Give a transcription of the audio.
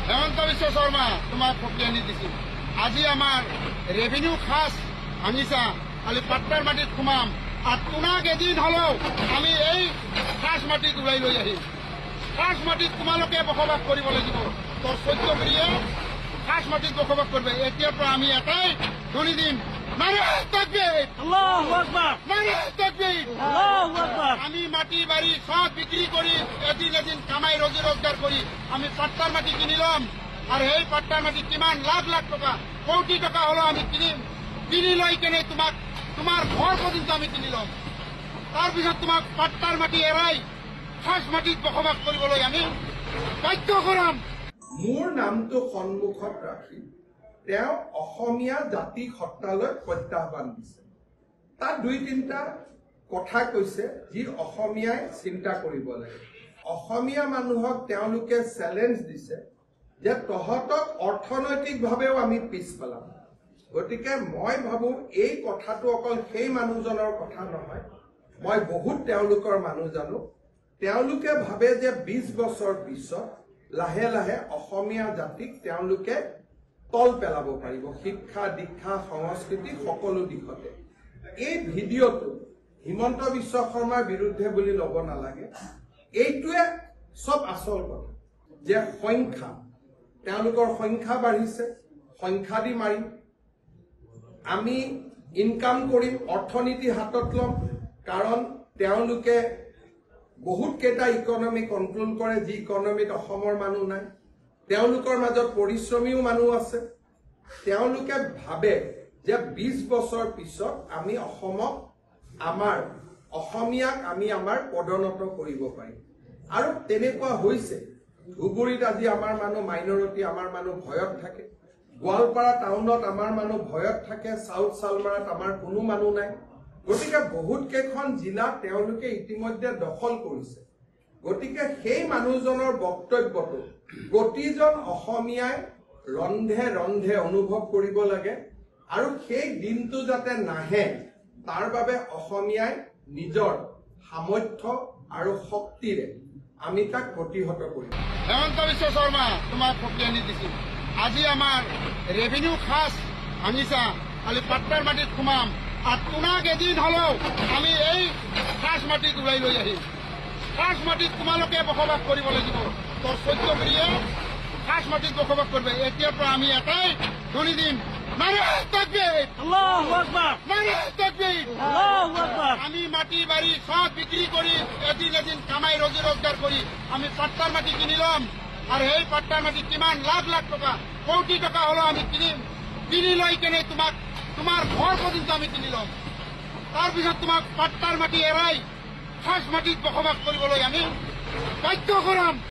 হেমন্ত বিশ্ব শৰ্মা তোমাক ফকিয়ানি দিছিল। আজি আমাৰ ৰেভিনিউ খাস ভাঙিছা, খালি পাট্টাৰ মাটিত সোমাম আৰু তোমাক এদিন হলেও আমি এই খাস মাটিত ওলাই লৈ আহিম। খাস মাটিত তোমালোকে বসবাস কৰিব লাগিব। তোৰ 14 কৰিয়ে খাস মাটিত বসবাস কৰবে। এতিয়াৰ পৰা আমি এটাই ধ্বনি দিম, নারায়ে তাকবীর, আল্লাহু আকবার, নারায়ে তাকবীর, আল্লাহু আকবার। আমি মাটি বাড়ি সব বিক্রি করি এদিন কামাই রোজি রোজগার করি আমি পাট্টার মাটি কিনিলাম। আর এই পাট্টার মাটি কিমান লাখ লাখ টাকা কোটি টাকা হলো আমি কিনি লৈ কেনে তোমার ঘর পর্যন্ত আমি কিনিলাম। তাৰপিছত তোমাক পাট্টাৰ মাটি এৰাই খাস মাটিত বসবাস কৰিবলৈ আমি বাধ্য কৰাম। মোৰ নামটো সন্মুখত ৰাখি তেওঁ অসমীয়া জাতি সত্তালৈ প্ৰত্যাহ্বান দিছে। তাত 2-3টা কথা কৈছে যি অসমীয়াই চিন্তা কৰিব লাগে। অসমীয়া মানুহক তেওঁলোকে চেলেঞ্জ দিছে যে তহঁতক অৰ্থনৈতিকভাৱেও আমি পিছ পেলাম। গতিকে মই ভাবো এই কথাটো অকল সেই মানুহজনৰ কথা নহয়, মই বহুত তেওঁলোকৰ মানুহ জানো। তেওঁলোকে ভাবে যে 20 বছৰ পিছত লাহে লাহে অসমীয়া জাতিক তেওঁলোকে তল পেলাব পাৰিব, শিক্ষা দীক্ষা সংস্কৃতি সকলো দিশতে। এই ভিডিঅ'টো হিমন্ত বিশ্ব শৰ্মাৰ বিৰুদ্ধে বুলি ল'ব নালাগে। এইটোৱে সব আচল কথা যে সংখ্যা, তেওঁলোকৰ সংখ্যা বাঢ়িছে, সংখ্যা দি মাৰিম, আমি ইনকাম কৰিম, অৰ্থনীতি হাতত ল'ম। কাৰণ তেওঁলোকে বহুত কেইটা ইকনমি কন্ট্ৰোল কৰে যি ইকনমিত অসমৰ মানুহ নাই। তেওঁলোকৰ মাজত পৰিশ্ৰমীও মানুহ আছে। তেওঁলোকে ভাবে যে 20 বছৰ পিছত আমি অসমক আমাৰ অসমীয়াক আমি আমাৰ পদোন্নত কৰিব পাৰিম। আৰু তেনেকুৱা হৈছে। ধুবুৰীত আজি আমাৰ মানুহ মাইনৰিটি, আমাৰ মানুহ ভয়ত থাকে। গোৱালপাৰা টাউনত আমাৰ মানুহ ভয়ত থাকে। সাউথ সালমাৰাত আমাৰ কোনো মানুহ নাই। গতিকে বহুত কেইখন জিলা তেওঁলোকে ইতিমধ্যে দখল কৰিছে। গতিকে সেই মানুহজনৰ বক্তব্যটো প্ৰতিজন অসমীয়াই ৰন্ধে ৰন্ধে অনুভৱ কৰিব লাগে। আৰু সেই দিনটো যাতে নাহে তাৰ বাবে অসমীয়াই নিজৰ সামৰ্থ্য আৰু শক্তিৰে আমি তাক প্ৰতিহত কৰিম। হেমন্ত বিশ্ব শৰ্মা তোমাক ফকিয়ানি দিছিল। আজি আমাৰ ৰেভিনিউ খাস ভাঙিছা, খালি পাট্টাৰ মাটিত সোমাম আর তোমাক এদিন হলেও আমি এই খাস মাটিত ওলাই লৈ আহিম। খাস মাটিত তোমালোকে বসবাস কৰিব লাগিব। তোৰ 14 কৰিয়ে খাস মাটিত বসবাস কৰবে। এতিয়াৰ পৰা আমি এটাই ধ্বনি দিম, নারায়ে তাকবীর, আল্লাহু আকবার, নারায়ে তাকবীর, আল্লাহু আকবার। আমি মাটি বাড়ি সব বিক্রি করি এদিন কামাই রোজি রোজগার করি আমি পাট্টার মাটি কিনিলাম। আর এই পাট্টার মাটি কিমান লাখ লাখ টাকা কোটি টাকা হলো আমি কিনি লৈ কেনে তোমার ঘর পর্যন্ত আমি কিনিলাম। তাৰপিছত তোমাক পাট্টাৰ মাটি এৰাই খাস মাটিত বসবাস কৰিবলৈ আমি বাধ্য কৰাম।